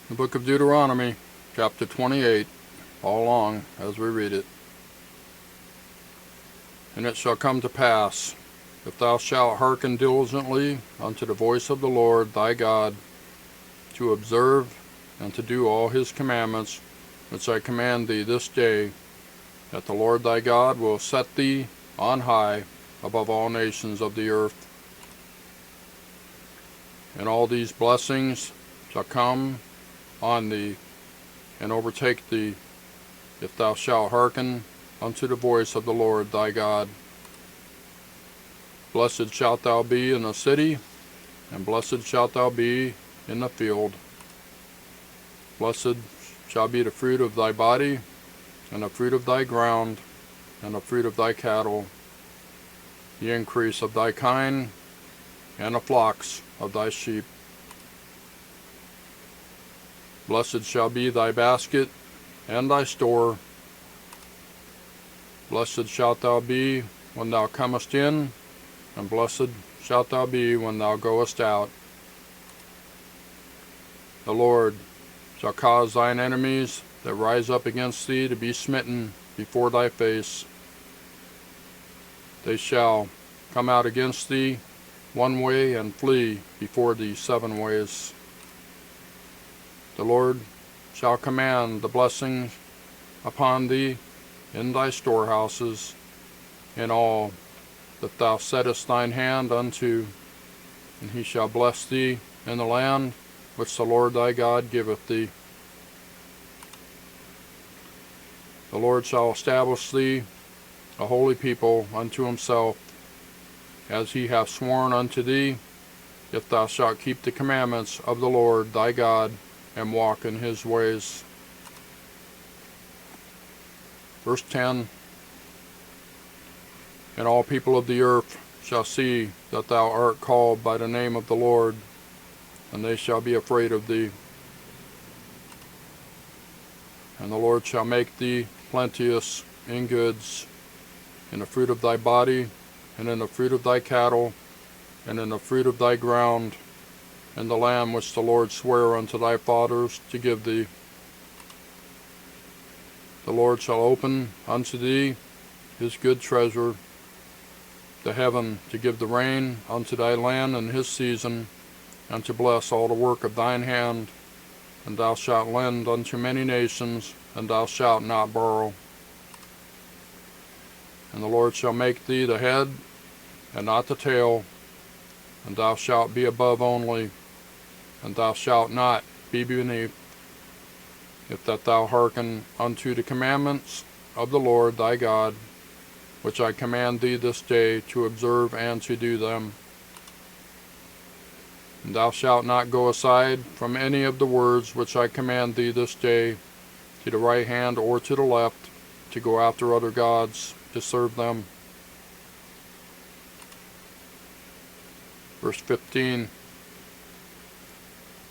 The Book of Deuteronomy Chapter 28. All along as we read it. And it shall come to pass, if thou shalt hearken diligently unto the voice of the Lord thy God, to observe and to do all his commandments, which I command thee this day, that the Lord thy God will set thee on high above all nations of the earth. And all these blessings shall come on thee and overtake thee, if thou shalt hearken unto the voice of the Lord thy God. Blessed shalt thou be in the city, and blessed shalt thou be in the field. Blessed shall be the fruit of thy body, and the fruit of thy ground, and the fruit of thy cattle, the increase of thy kine, and the flocks of thy sheep. Blessed shall be thy basket and thy store. Blessed shalt thou be when thou comest in, and blessed shalt thou be when thou goest out. The Lord shall cause thine enemies that rise up against thee to be smitten before thy face. They shall come out against thee one way and flee before thee 7 ways. The Lord shall command the blessings upon thee in thy storehouses, in all that thou settest thine hand unto, and he shall bless thee in the land which the Lord thy God giveth thee. The Lord shall establish thee a holy people unto himself, as he hath sworn unto thee, if thou shalt keep the commandments of the Lord thy God, and walk in his ways. Verse 10. And all people of the earth shall see that thou art called by the name of the Lord, and they shall be afraid of thee. And the Lord shall make thee plenteous in goods, in the fruit of thy body, and in the fruit of thy cattle, and in the fruit of thy ground, and the land which the Lord sware unto thy fathers to give thee. The Lord shall open unto thee his good treasure, the heaven, to give the rain unto thy land in his season, and to bless all the work of thine hand. And thou shalt lend unto many nations, and thou shalt not borrow. And the Lord shall make thee the head, and not the tail, and thou shalt be above only, and thou shalt not be beneath, if that thou hearken unto the commandments of the Lord thy God, which I command thee this day to observe and to do them. And thou shalt not go aside from any of the words which I command thee this day, to the right hand or to the left, to go after other gods, to serve them. Verse 15.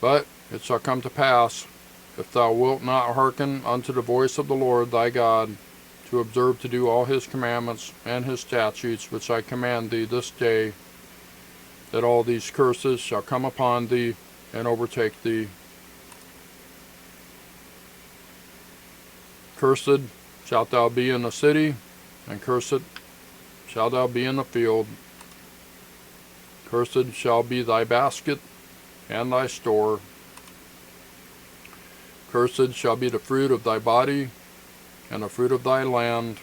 But it shall come to pass, if thou wilt not hearken unto the voice of the Lord thy God, to observe to do all his commandments and his statutes which I command thee this day, that all these curses shall come upon thee and overtake thee. Cursed shalt thou be in the city, and cursed shalt thou be in the field. Cursed shall be thy basket and thy store. Cursed shall be the fruit of thy body, and the fruit of thy land,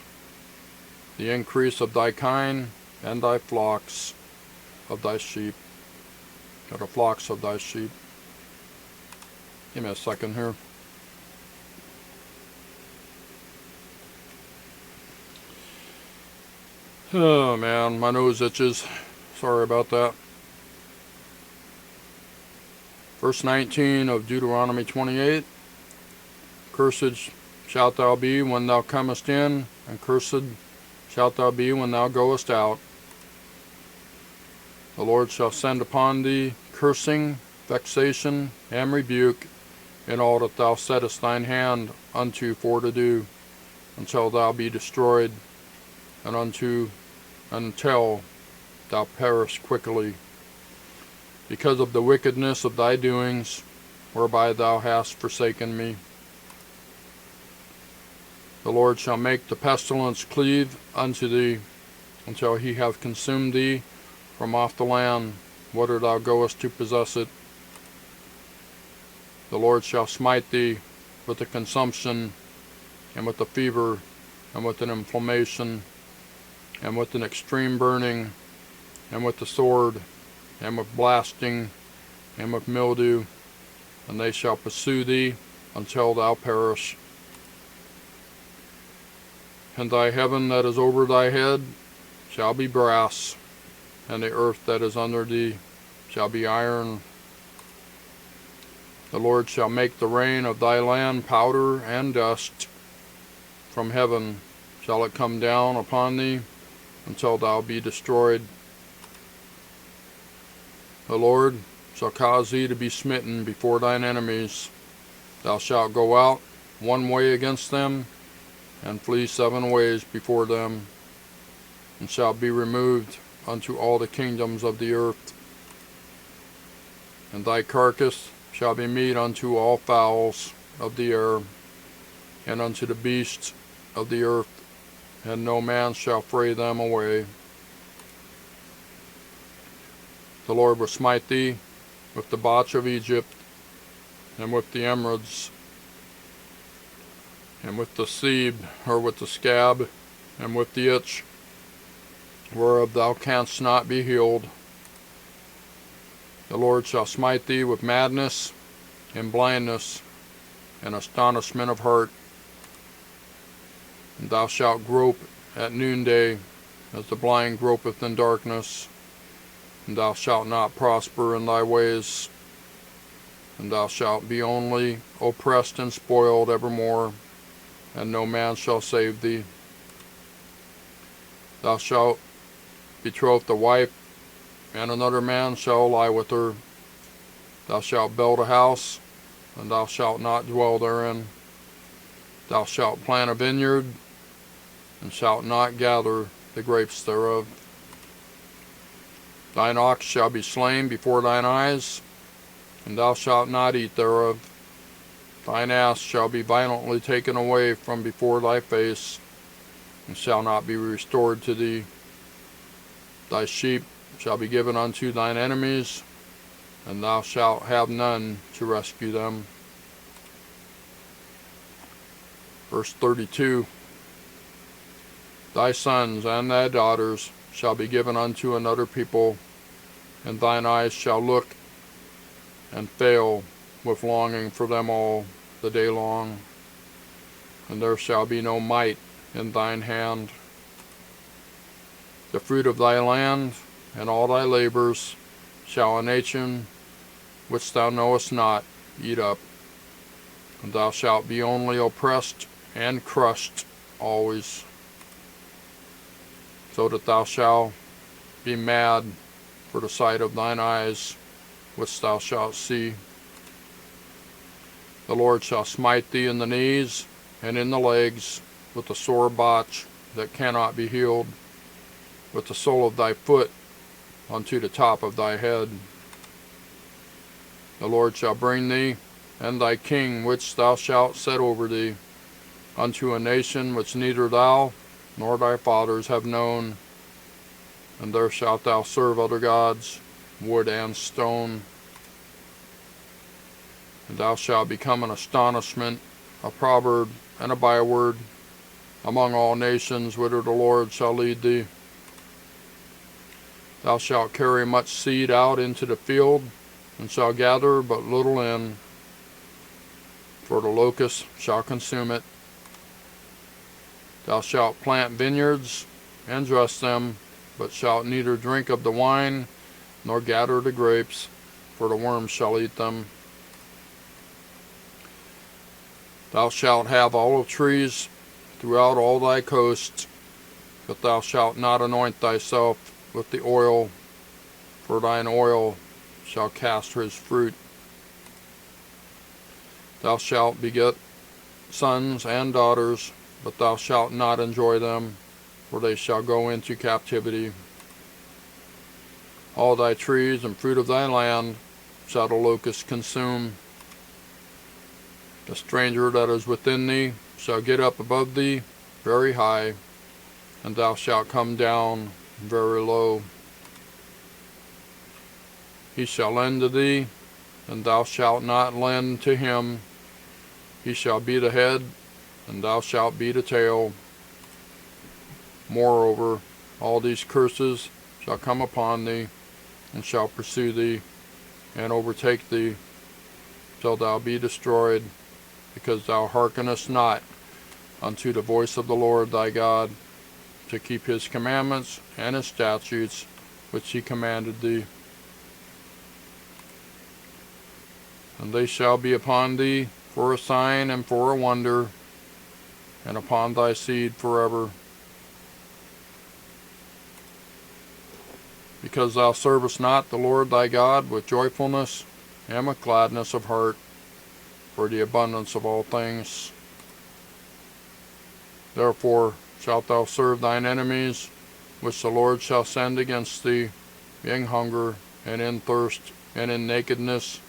the increase of thy kine, and thy flocks of thy sheep, or the flocks of thy sheep. Give me a second here. Oh man, my nose itches. Sorry about that. Verse 19 of Deuteronomy 28. Cursed shalt thou be when thou comest in, and cursed shalt thou be when thou goest out. The Lord shall send upon thee cursing, vexation, and rebuke in all that thou settest thine hand unto for to do, until thou be destroyed, and until thou perish quickly. Because of the wickedness of thy doings, whereby thou hast forsaken me. The Lord shall make the pestilence cleave unto thee, until he have consumed thee from off the land, whither thou goest to possess it. The Lord shall smite thee with a consumption, and with a fever, and with an inflammation, and with an extreme burning, and with the sword, and with blasting, and with mildew, and they shall pursue thee until thou perish. And thy heaven that is over thy head shall be brass, and the earth that is under thee shall be iron. The Lord shall make the rain of thy land powder and dust. From heaven shall it come down upon thee until thou be destroyed. The Lord shall cause thee to be smitten before thine enemies. Thou shalt go out one way against them, and flee 7 ways before them, and shall be removed unto all the kingdoms of the earth. And thy carcass shall be meat unto all fowls of the air, and unto the beasts of the earth, and no man shall fray them away. The Lord will smite thee with the botch of Egypt, and with the emeralds, and with the seed, or with the scab, and with the itch, whereof thou canst not be healed. The Lord shall smite thee with madness, and blindness, and astonishment of heart. And thou shalt grope at noonday, as the blind gropeth in darkness. And thou shalt not prosper in thy ways, and thou shalt be only oppressed and spoiled evermore, and no man shall save thee. Thou shalt betroth the wife, and another man shall lie with her. Thou shalt build a house, and thou shalt not dwell therein. Thou shalt plant a vineyard, and shalt not gather the grapes thereof. Thine ox shall be slain before thine eyes, and thou shalt not eat thereof. Thine ass shall be violently taken away from before thy face, and shall not be restored to thee. Thy sheep shall be given unto thine enemies, and thou shalt have none to rescue them. Verse 32. Thy sons and thy daughters shall be given unto another people, and thine eyes shall look and fail with longing for them all the day long, and there shall be no might in thine hand. The fruit of thy land and all thy labors shall a nation which thou knowest not eat up, and thou shalt be only oppressed and crushed always, so that thou shalt be mad for the sight of thine eyes, which thou shalt see. The Lord shall smite thee in the knees and in the legs with a sore botch that cannot be healed, with the sole of thy foot unto the top of thy head. The Lord shall bring thee and thy king which thou shalt set over thee unto a nation which neither thou nor thy fathers have known, and there shalt thou serve other gods, wood and stone. And thou shalt become an astonishment, a proverb, and a byword among all nations whither the Lord shall lead thee. Thou shalt carry much seed out into the field, and shalt gather but little in, for the locust shall consume it. Thou shalt plant vineyards and dress them, but shalt neither drink of the wine nor gather the grapes, for the worms shall eat them. Thou shalt have olive trees throughout all thy coasts, but thou shalt not anoint thyself with the oil, for thine oil shall cast his fruit. Thou shalt beget sons and daughters, but thou shalt not enjoy them, for they shall go into captivity. All thy trees and fruit of thy land shall the locust consume, The stranger that is within thee shall get up above thee very high, and thou shalt come down very low. He shall lend to thee, and thou shalt not lend to him. He shall be the head, and thou shalt be the tail. Moreover, all these curses shall come upon thee, and shall pursue thee, and overtake thee, till thou be destroyed, because thou hearkenest not unto the voice of the Lord thy God, to keep his commandments and his statutes, which he commanded thee. And they shall be upon thee for a sign and for a wonder, and upon thy seed forever. Because thou servest not the Lord thy God with joyfulness and with gladness of heart, for the abundance of all things. Therefore shalt thou serve thine enemies, which the Lord shall send against thee, in hunger, and in thirst, and in nakedness,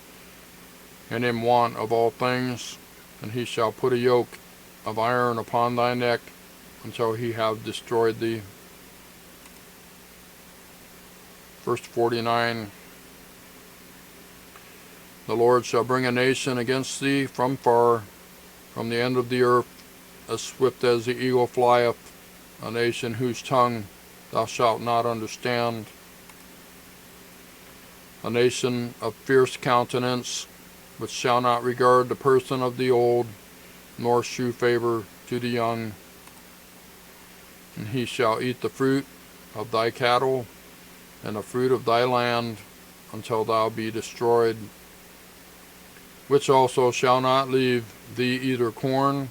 and in want of all things, and he shall put a yoke of iron upon thy neck, until he have destroyed thee. Verse 49. The Lord shall bring a nation against thee from far, from the end of the earth, as swift as the eagle flieth, a nation whose tongue thou shalt not understand, a nation of fierce countenance, which shall not regard the person of the old, nor shew favor to the young. And he shall eat the fruit of thy cattle, and the fruit of thy land, until thou be destroyed, which also shall not leave thee either corn,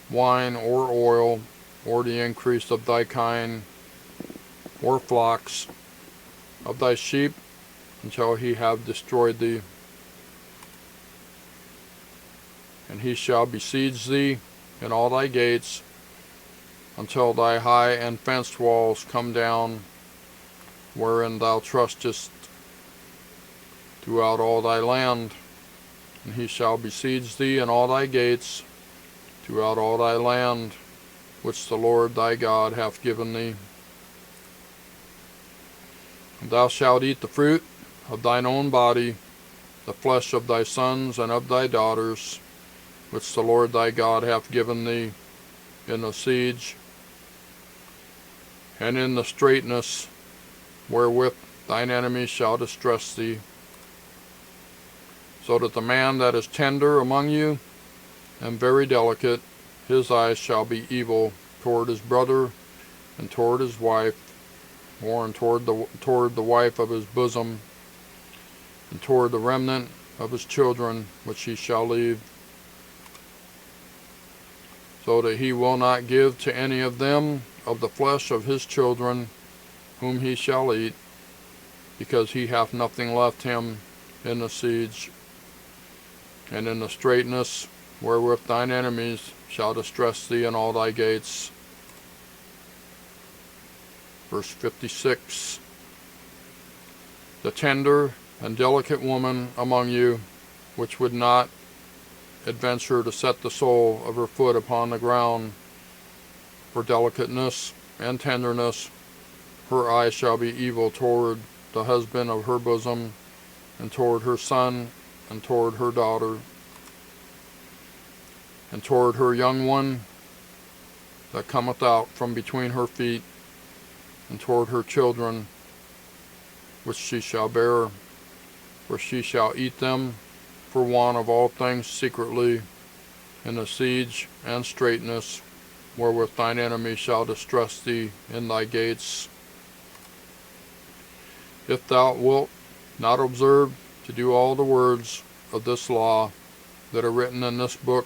wine, or oil, or the increase of thy kine, or flocks of thy sheep, until he have destroyed thee. And he shall besiege thee in all thy gates, until thy high and fenced walls come down, wherein thou trustest, throughout all thy land. And he shall besiege thee in all thy gates, throughout all thy land, which the Lord thy God hath given thee. And thou shalt eat the fruit of thine own body, the flesh of thy sons and of thy daughters, which the Lord thy God hath given thee, in the siege, and in the straitness wherewith thine enemies shall distress thee, so that the man that is tender among you and very delicate, his eyes shall be evil toward his brother, and toward his wife, or toward the wife of his bosom, and toward the remnant of his children which he shall leave, so that he will not give to any of them of the flesh of his children whom he shall eat, because he hath nothing left him in the siege, and in the straitness wherewith thine enemies shall distress thee in all thy gates. Verse 56. The tender and delicate woman among you, which would not adventure to set the sole of her foot upon the ground, for delicateness and tenderness, her eye shall be evil toward the husband of her bosom, and toward her son, and toward her daughter, and toward her young one that cometh out from between her feet, and toward her children which she shall bear, for she shall eat them for want of all things secretly, in the siege and straitness wherewith thine enemy shall distress thee in thy gates. If thou wilt not observe to do all the words of this law that are written in this book,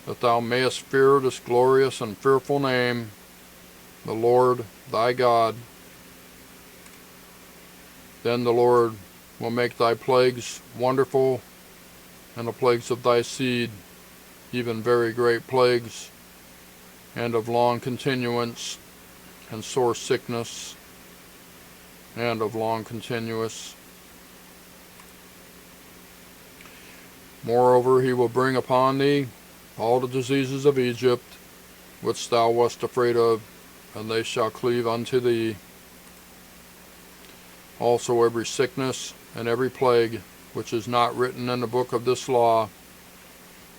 that thou mayest fear this glorious and fearful name, the Lord thy God, then the Lord will make thy plagues wonderful, and the plagues of thy seed, even very great plagues, and of long continuance, and sore sickness, and of long continuance. Moreover, he will bring upon thee all the diseases of Egypt, which thou wast afraid of, and they shall cleave unto thee. Also every sickness and every plague, which is not written in the book of this law,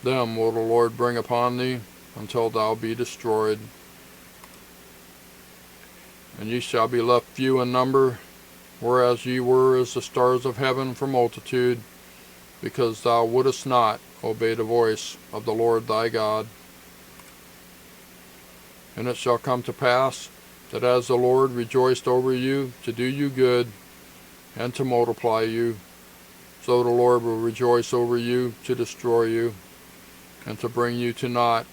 them will the Lord bring upon thee, until thou be destroyed. And ye shall be left few in number, whereas ye were as the stars of heaven for multitude, because thou wouldest not obey the voice of the Lord thy God. And it shall come to pass, that as the Lord rejoiced over you to do you good, and to multiply you, so the Lord will rejoice over you to destroy you, and to bring you to naught.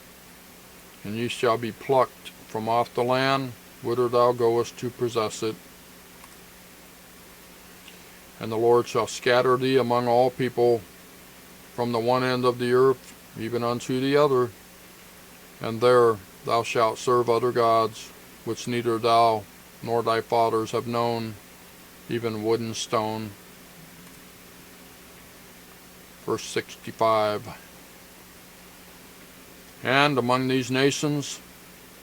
And ye shall be plucked from off the land, whither thou goest to possess it. And the Lord shall scatter thee among all people, from the one end of the earth even unto the other, and there thou shalt serve other gods, which neither thou nor thy fathers have known, even wood and stone. Verse 65. And among these nations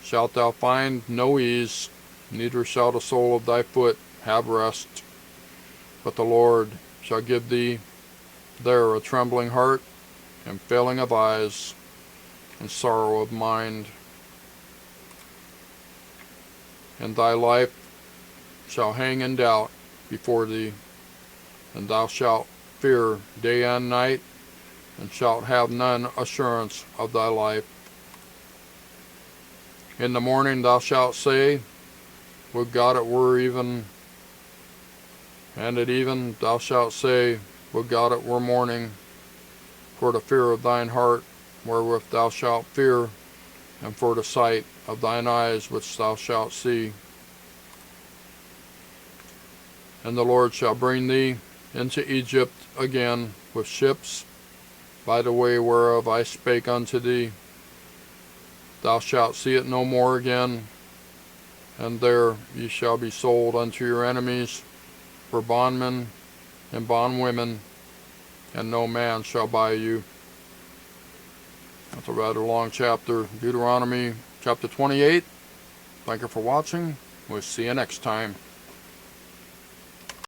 shalt thou find no ease, neither shall the sole of thy foot have rest. But the Lord shall give thee there a trembling heart, and failing of eyes, and sorrow of mind. And thy life shall hang in doubt before thee, and thou shalt fear day and night, and shalt have none assurance of thy life. In the morning thou shalt say, would God it were even, and at even thou shalt say, would God it were morning, for the fear of thine heart wherewith thou shalt fear, and for the sight of thine eyes which thou shalt see. And the Lord shall bring thee into Egypt again with ships, by the way whereof I spake unto thee. Thou shalt see it no more again, and there ye shall be sold unto your enemies for bondmen and bondwomen, and no man shall buy you. That's a rather long chapter, Deuteronomy chapter 28. Thank you for watching. We'll see you next time.